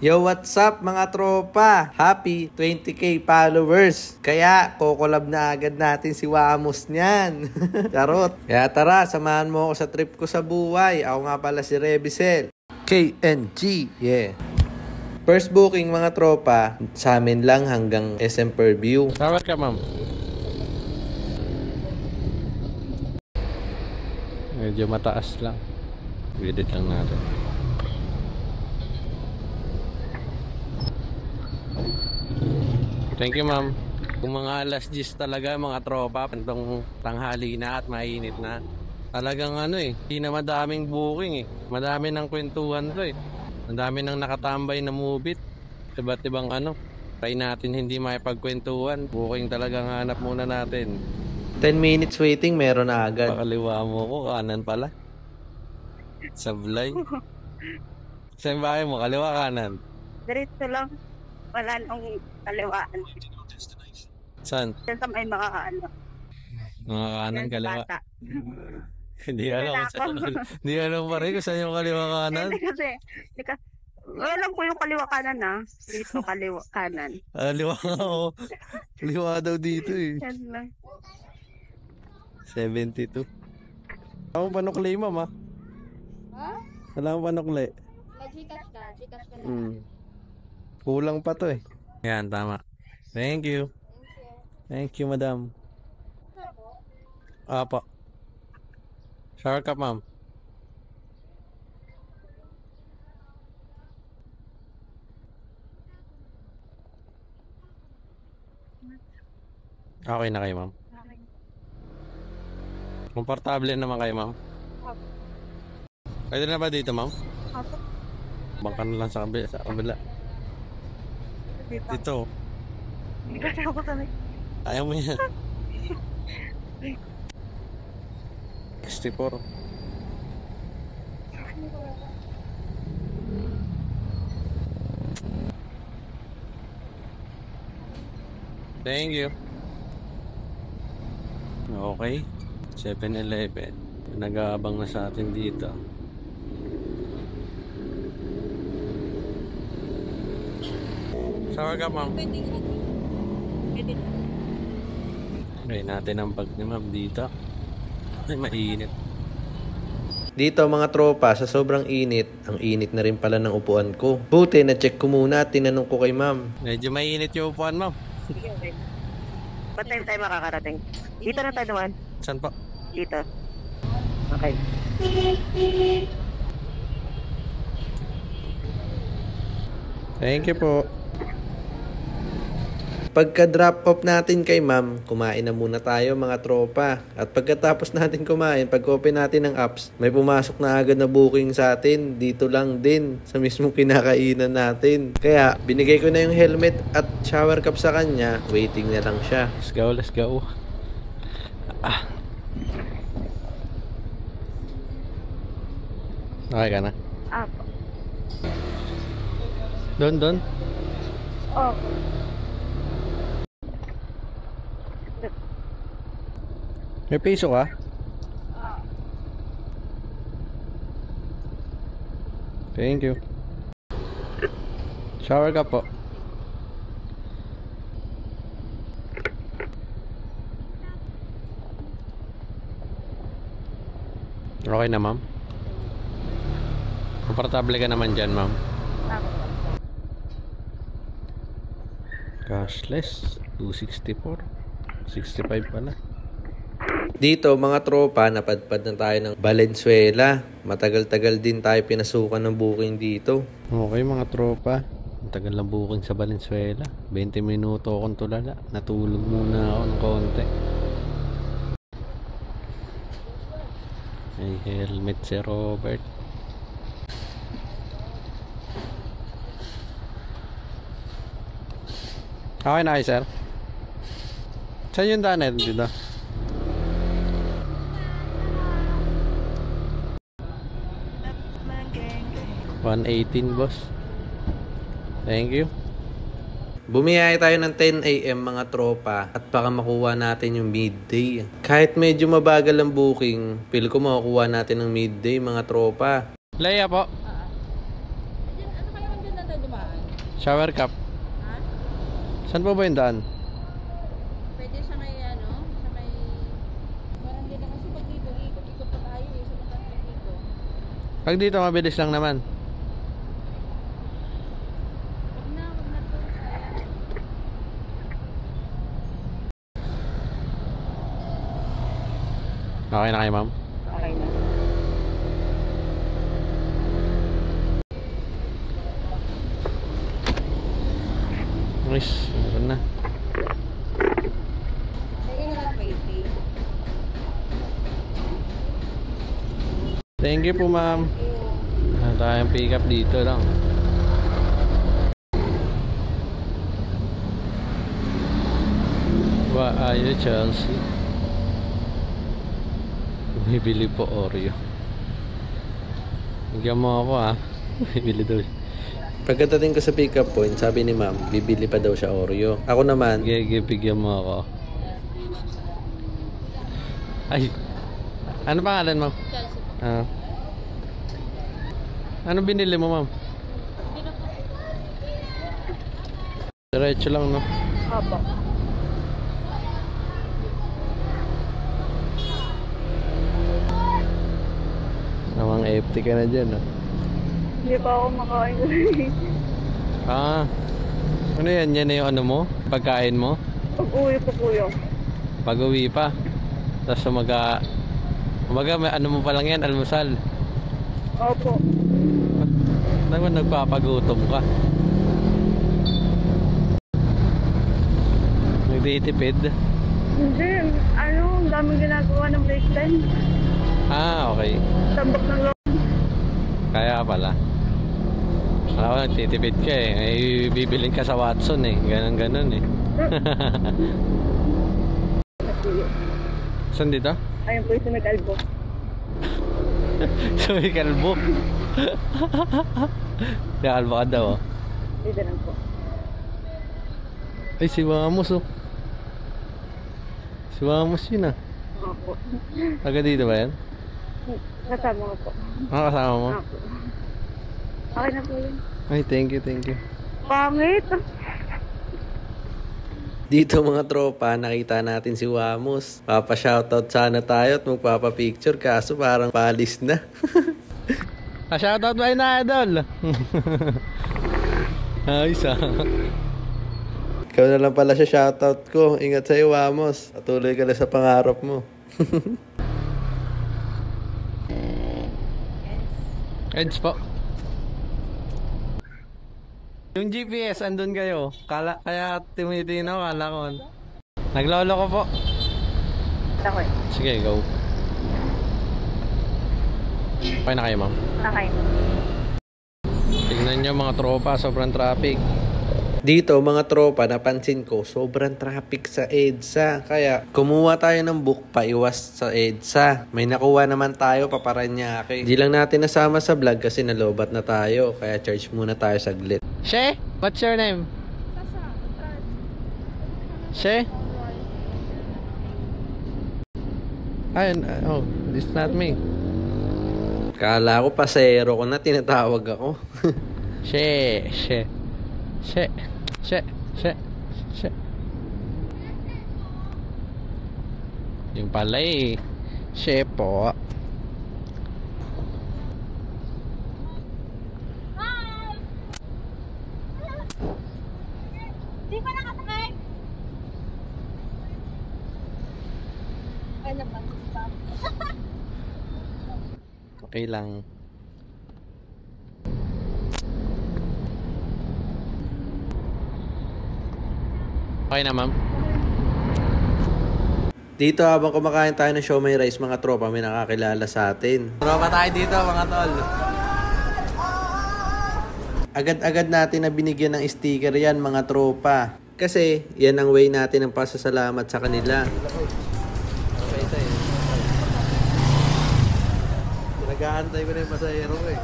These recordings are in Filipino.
Yo, what's up mga tropa? Happy 20k followers. Kaya, kokolab na agad natin si Wamos niyan. Charot. Kaya tara, samahan mo ako sa trip ko sa buhay. Ako nga pala si Rebicel. KNG, yeah. First booking mga tropa, sa amin lang hanggang SM Purview. Tawag ka, ma'am. Medyo mataas lang. Edit lang natin. Thank you, ma'am. Kung mga alas 10 talaga mga tropa, itong tanghali na at mainit na. Talagang hindi na madaming booking eh. Madami ng kwentuhan to eh. Madami nang nakatambay na mubit. Iba't ibang try natin hindi maipagkwentuhan. Booking talagang hanap muna natin. 10 minutes waiting, meron na agad. Pakaliwa mo ko, kanan pala. Sablay. Saan ba mo? Kaliwa, kanan? Diretso lang. Wala nang kaliwaan. Saan? Diyan sa may mga Mga kanan, kaliwa. bata. Hindi alam kung saan. Hindi alam pa rin kung saan yung kaliwa, kanan. Kasi, alam ko yung kaliwa kanan Dito kaliwa kanan. Liwa nga ako. Liwa daw dito eh. Yan lang. 72. Wala mo panukli, ma'am ha? Wala mo panukli. Mag-Gcash ka na. Kulang pa to eh. Yan, tama. Thank you. Thank you, madam. Apa. Shower cup, ma'am. Okay na kayo, ma'am. Komportable naman kayo, ma'am. Pwede na ba dito, ma'am? Bangka na lang sa kabila. Dito. Hindi ka na ako sanay. Ayaw mo yan. 64. Thank you. Okay. 7-Eleven. Nag-aabang na sa atin dito. Shower ka, ma'am. Pwede. Try natin ang bag ni ma'am dito. Ay, mainit. Dito mga tropa, sa sobrang init, ang init na rin pala ng upuan ko. Buti, na-check ko muna at tinanong ko kay ma'am. Medyo mainit yung upuan, ma'am. Sige, okay. Ba't tayo makakarating? Dito na tayo naman. Saan pa? Dito. Okay. Thank you po. Pagka-drop off natin kay ma'am, kumain na muna tayo mga tropa. At pagkatapos natin kumain, pag-open natin ng apps, may pumasok na agad na booking sa atin. Dito lang din, sa mismong kinakainan natin. Kaya, binigay ko na yung helmet at shower cap sa kanya. Waiting na lang siya. Let's go, let's go. Okay ka na? Apo. Doon. Oh. May piso ka? Thank you. Shower ka po. Okay na, ma'am? Komportable ka naman dyan, ma'am? Cashless 264 65 pala. Dito mga tropa, napadpad na tayo ng Valenzuela. Matagal-tagal din tayo pinasukan ng booking dito. Okay mga tropa, ang tagal na booking sa Valenzuela. 20 minuto akong tulala. Natulog muna ako ng konti. May helmet si Robert. Okay na kayo, sir? Saan yung daan dito? $118, boss. Thank you. Bumiyay tayo ng 10 AM mga tropa at baka makuha natin yung midday. Kahit medyo mabagal ang booking, feel ko makukuha natin ng midday mga tropa. Leia po. Ano kayo dyan na tayo dumaan? Shower cap. Ha? Saan po ba yung daan? Pwede sa may ano, sa may... Parang din na kasi pag dito, ikot-ikot pa tayo eh, sa mga dito. Pag dito, mabilis lang naman. Wag na po, sayang. Okay na kayo, ma'am? Okay na. Nice. Meron na. Lagyan na lang 20. Thank you po, ma'am. Tayong pick up dito lang. Why are you, Chelsea? Bibili po Oreo. Bigyan mo ako ah. Bibili daw. Pagkatating ko sa pick-up point, sabi ni ma'am, bibili pa daw siya Oreo. Ako naman, Gege, bigyan mo ako. Ay. Ano pangalan, ma'am? Chelsea. Ah. Ano binili mo, ma'am? Hindi na po. Diretso lang, no? Opo. Namang FT ka na dyan, ah. Hindi pa ako makain. Ah. Ano yan? Yan na yung ano mo? Pagkain mo? Pag-uwi ko po yun. Pag-uwi pa. Tapos umaga may ano mo pa lang yan, almusal. Opo. Naman nagpapagutom ka. Nagtitipid. Hindi. Ano, ang daming ginagawa ng break time. Ah, okay. Tambak ng loob. Kaya pala. Alam ko, nagtitipid ka eh. May bibilin ka sa Watson eh. Ganon eh. Saan dito? Ayun po yung sa nag-albo. So may kalbo. May kalbo ka daw oh. Dito lang po. Ay si Wamos oh. Si Wamos yun ah. Opo. Taga dito ba yan? Kasama ko po. Ano kasama mo? Opo. Okay na po yun. Ay thank you. Pangit. dito mga tropa, nakita natin si Wamos. Papa-shoutout sana tayo at magpapa-picture, kaso parang palis na. Shoutout ba na idol? Ayos ah. Ikaw na lang pala siya shoutout ko. Ingat sa'yo, Wamos. Patuloy ka lang sa pangarap mo. Eds po. Yung GPS andun kayo. Kaya tumitinaw, kala ko. Naglolo ko po. Okay. Sige, go. Okay na kayo, ma'am. Okay. Tignan nyo mga tropa, sobrang traffic. Dito mga tropa, napansin ko, sobrang traffic sa EDSA. Kaya kumuha tayo ng book paiwas sa EDSA. May nakuha naman tayo, Paranaque. Di lang natin nasama sa vlog kasi nalobat na tayo. Kaya charge muna tayo saglit. She, what's your name? She? Ayun, oh, this is not me. Kala ko pasero ko na, tinatawag ako. She. Yung pala eh. She po. Di ba nakasakay? Ano ba? Okay lang. Okay na, ma'am. Dito habang kumakain tayo ng siomai rice, mga tropa, may nakakilala sa atin. Tropa tayo dito, mga tol. Agad-agad natin na binigyan ng sticker yan, mga tropa. Kasi yan ang way natin ng pasasalamat sa kanila. Nag-aantay ko na yung pasahero eh.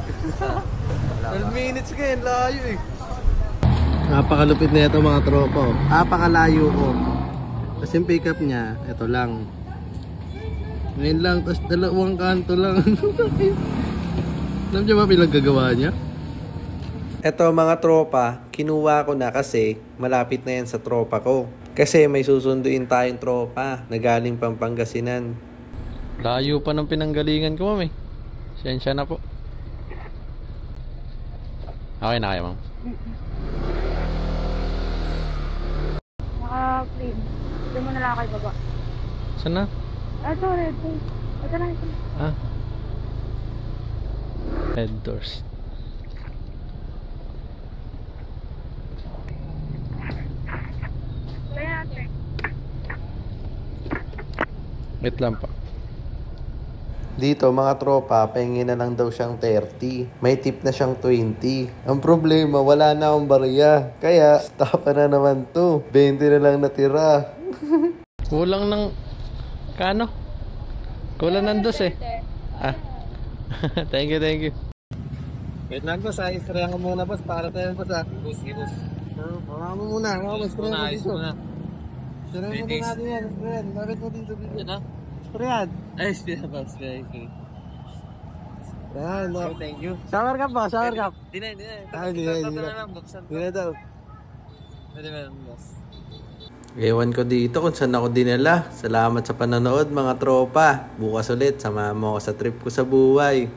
12 minutes ngayon, layo eh. Napakalupit na ito mga tropa. Napakalayo ko. Kasi yung pick up niya, ito lang. Ngayon lang, tapos dalawang kanto lang. Alam niyo ba pinagagawa niya? Eto mga tropa, kinuha ko na kasi malapit na yan sa tropa ko. Kasi may susunduin tayong tropa na galing Pangasinan. Layo pa ng pinanggalingan ko, ma'am eh. Siyensya na po. Okay na kayo, ma'am. Naka-clean. Doon mo na lang kayo baba. Saan na? Ito, ito. Ito na, ito. Ah. Head doors. Kaya ate. Wait lang pa. Dito mga tropa, pahingin na lang daw siyang 30. May tip na siyang 20. Ang problema, wala na akong barya. Kaya, tapa na naman to. 20 na lang natira. Kulang ng... Kano? Kulang ng dos eh. Ah. Thank you, thank you. Wait lang boss, istorya ko muna boss, para tayo boss ah. Boss. Mga mo muna, mga boss, istorya mo dito. Muna. Istorya mo muna natin yan, istorya. Bakit mo dito dito? Yan na? Istorya. Ay, boss. Thank you. Yan, no. Thank you. Shower cap ba? Shower cap? Di na. Ay, di na. Di na daw. Pwede ba, boss? Ewan ko dito kung saan ako dinala. Salamat sa panonood mga tropa. Bukas ulit, samahan mo ako sa trip ko sa buhay.